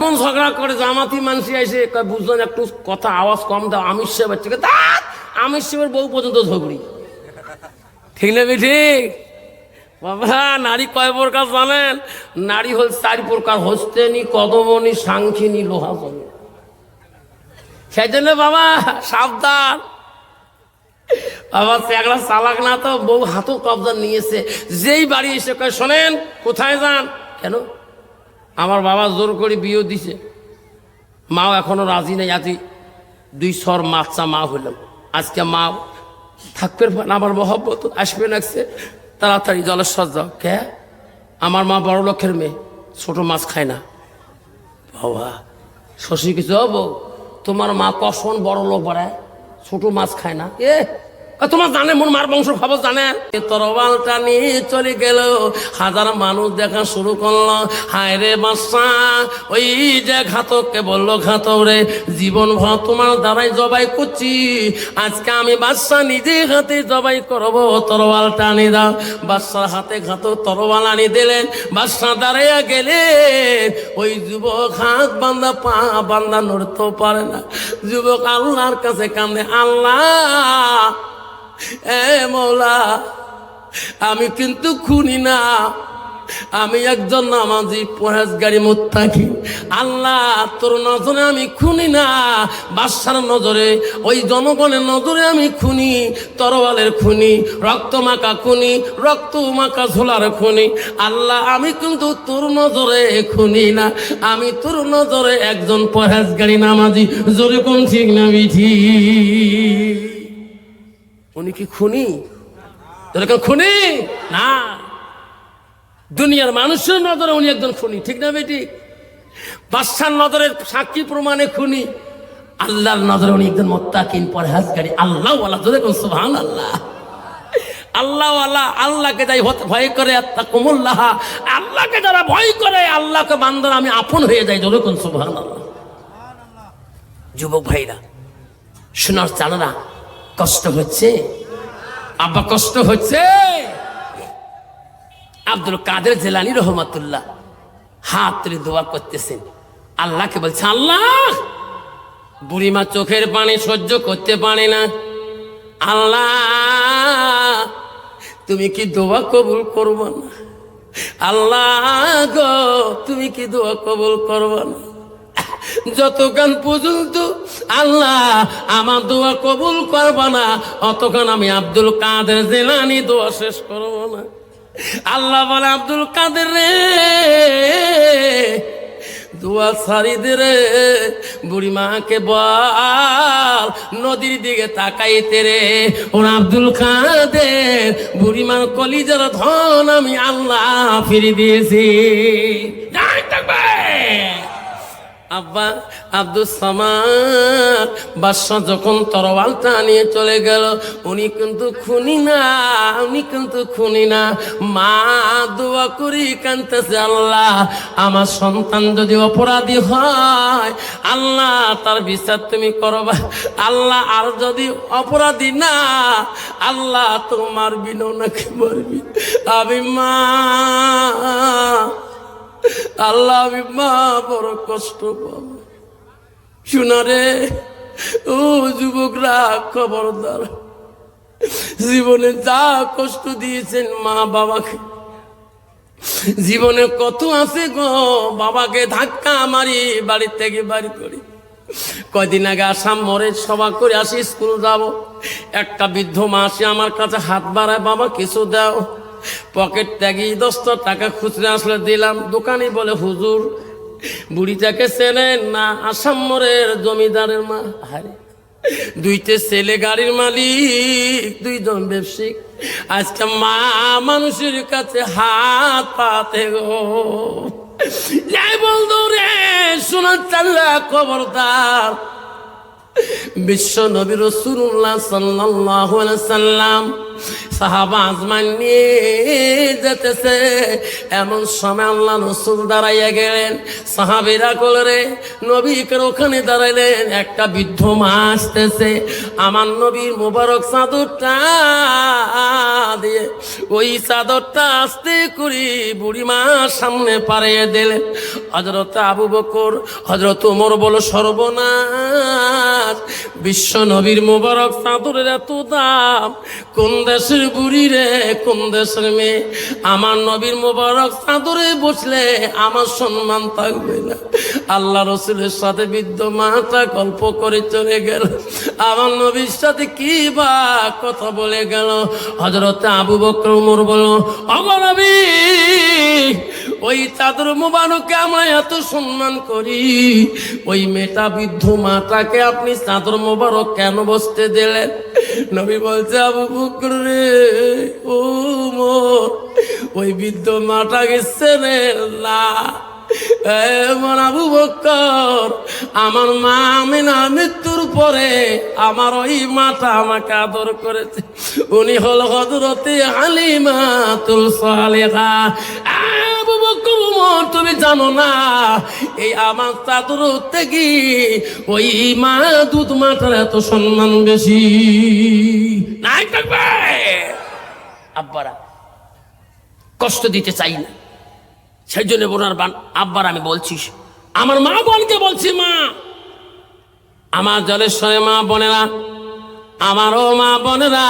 যখন ঝগড়া করে জামাতি মানুষ এসে বুঝলেন একটু কথা আওয়াজ কম দাও, আমির সাহেবের থেকে আমির সাহেবের বউ পর্যন্ত ঝগড়ি, ঠিক না ঠিক? বাবা নারী কয় প্রকার জানেন? নারী হল 4 প্রকার, হস্তেনি, কদমনি, সাংখিনী, লোহাজনী। সেই জন্য বাবা সাবধান বাবা, চেগড়া চালাক না তো বউ হাতও কবজা নিয়েছে। যেই বাড়ি এসে কয় শোনেন কোথায় যান, কেন? আমার বাবা জোর করে বিয়ে দিছে, মাও এখনো রাজি নেই, আজ 2 সর মাচ্চা মা হইলাম, আজকে মা থাকবে না, আমার মহব্বত আসবে নাকছে, তাড়াতাড়ি জলেশ্বর যাও। কে? আমার মা বড় লোকের মেয়ে, ছোট মাছ খায় না। বাবা শশী কিছু হবো, তোমার মা কখন বড় লোক বাড়ায়, ছোট মাছ খায় না। তোমার জানে মোর মার বংশ খবর জানে? তরবালটা নিয়ে চলে গেল, হাজার মানুষ দেখা শুরু করলো। হায় রে বাদশা, ওই যে ঘাতককে বললো ঘাতক রে, জীবন ভর তোমার দ্বারাই জবাই করছি, আজকে আমি বাদশা নিজে হাতে জবাই করবো, তরবালটা আনি দাও। বাদশার হাতে ঘাতক তরবাল আনি দিলেন, বাদশা দাঁড়াইয়া গেলেন। ওই যুবক হাত বান্ধা পা বান্ধা নড়তেও পারে না। যুবক আল্লাহর কাছে কান্দে, আল্লাহ এ মৌলা, আমি কিন্তু খুনি না, আমি একজন নামাজি পরহেজগারী মুত্তাকি। আল্লাহ তোর নজরে আমি খুনি না, বাদশার নজরে, ওই জনগণের নজরে আমি খুনি, তরবালের খুনি, রক্ত মাখা খুনি, রক্ত মাখা ঝোলার খুনি। আল্লাহ আমি কিন্তু তোর নজরে খুনি না, আমি তোর নজরে একজন পরহেজগারী নামাজি। জোরে কোন ঠিক না বিঠি? উনি কি খুনি? এরকম খুনি না, দুনিয়ার মানুষের নজরে উনি একজন খুনি, ঠিক না বেটি? বাদশার নজরে সাক্ষী প্রমাণে খুনি, আল্লাহর নজরে উনি একজন মুত্তাকিন পরহেজগারী আল্লাহ ওয়ালা। জোরে কোন সুবহানাল্লাহ। আল্লাহ ওয়ালা, আল্লাহকে যাই ভয় করে, আত্তাকুমুল্লাহ, আল্লাহকে যারা ভয় করে, আল্লাহকে বান্দারা আমি আপন হয়ে যাই। জোরে কোন সুবহানাল্লাহ। যুবক ভাইরা শোনার জানা, কষ্ট হচ্ছে আব্বা, কষ্ট হচ্ছে। আব্দুল কাদের জিলানী রহমাতুল্লাহ হাত তুলে দোয়া করতেছেন, আল্লাহকে বলছে, আল্লাহ বুড়িমা চোখের পানি সহ্য করতে পারে না, আল্লাহ তুমি কি দোয়া কবুল করবো না? আল্লাহ গো তুমি কি দোয়া কবুল করবো না? যতক্ষণ পর্যন্ত আল্লাহ আমার দোয়া কবুল করবা না, অতক্ষণ আমি আব্দুল কাদের জিলানী দোয়া শেষ করব না। আল্লাহ বলে, আব্দুল কাদের রে দোয়া সারি দে রে, বুড়িমাকে বল নদীর দিকে তাকাইতে রে। ওর আব্দুল কাদের বুড়িমার কলিজার ধন আমি আল্লাহ ফিরে দিয়েছি। আব্বা আব্দুল সামাদ বাদশা যখন তরবালটা নিয়ে চলে গেল, উনি কিন্তু খুনি না, উনি কিন্তু খুনি না। মা দোয়া করি কাঁদতেছে, আল্লাহ আমার সন্তান যদি অপরাধী হয়, আল্লাহ তার বিচার তুমি করবা। আল্লাহ আর যদি অপরাধী না, আল্লাহ তোমার বিনো নাকি মারবি। আমি মা, আল্লাহ আমি মা বড় কষ্ট পাব। শোনারে ও যুবকরা, খবরদার, জীবনে যা কষ্ট দিয়েছেন মা বাবাকে, জীবনে কত আছে গো, বাবাকে ধাক্কা মারি বাড়ি থেকে বাড়ি করি। কয়দিন আগে আসাম মোড়ে সভা করে আসি, স্কুল যাব, একটা বৃদ্ধ মা আসে আমার কাছে হাত বাড়ায়, বাবা কিছু দাও। পকেট থেকে 10 টাকা খুচরা আসলে দিলাম। দোকানি বলে, হুজুর বুড়িটাকে চেনেন না? আসাম মোড়ের জমিদারের মা। আরে 2টে ছেলে গাড়ির মালিক, 2 জন ব্যবসায়িক, আজকে মা মানুষের কাছে হাত পাতে গো। যাই বলতো রে, শোনার চাল্লা খবরদার, বিশ্ব নবী রাসূলুল্লাহ সাল্লাল্লাহু আলাইহি সাল্লাম সাহাবা আজমান নিয়ে যেতেছে, এমন সময় আল্লাহ রাসূল দাঁড়াইয়া গেলেন। সাহাবীরা কলরে নবীকে ওখানে দাঁড়াইলেন। একটা বৃদ্ধ মা আসতেছে, আমার নবীর মোবারক চাদরটা দিয়ে ওই চাদরটা আস্তে করে বুড়ি মা সামনে পাড়িয়ে দিলেন। হযরত আবু বকর, হযরত ওমর বলো সর্বনাশ, বিশ্ব নবীর মোবারক চাদরের এত দাম, কোন দেশের বুড়ি রে, কোন দেশের মেয়ে, আমার নবীর মোবারক চাদরে বসলে আমার সম্মান থাকবে না। আল্লাহ রসুলের সাথে বৃদ্ধ মাটা গল্প করে চলে গেল, আমার নবীর সাথে কি বা কথা বলে গেল। হযরত আবু বকর ওমর বলো ওগো নবী, ওই চাদর মোবারককে আমরা এত সম্মান করি, ওই মেয়েটা বৃদ্ধ মাটাকে আপনি চাদর মোবারক কেন বসতে দিলেন? নবী বলছে আবু বকর রে, ও মোর, ওই বৃদ্ধ মাটাকে চেনেন না? এমন আবু বকর, আমার মা আমিনা মৃত্যুর পরে আমার ওই মাটা আমাকে আদর করেছে, উনি হল হযরতে হালিমাতুল সালেহা। আবু বকর ওমর, তুমি জানো না এই আমার চাদর থেকে ওই মা দুধ মাটার এত সম্মান বেশি নাই থাকবে? আব্বারা কষ্ট দিতে চাই না, সেই জন্য বোনার আব্বার আমি বলছি, আমার মা বোনকে বলছি, মা আমার জলেশ্বরে মা বোনেরা, আমারও মা বোনেরা,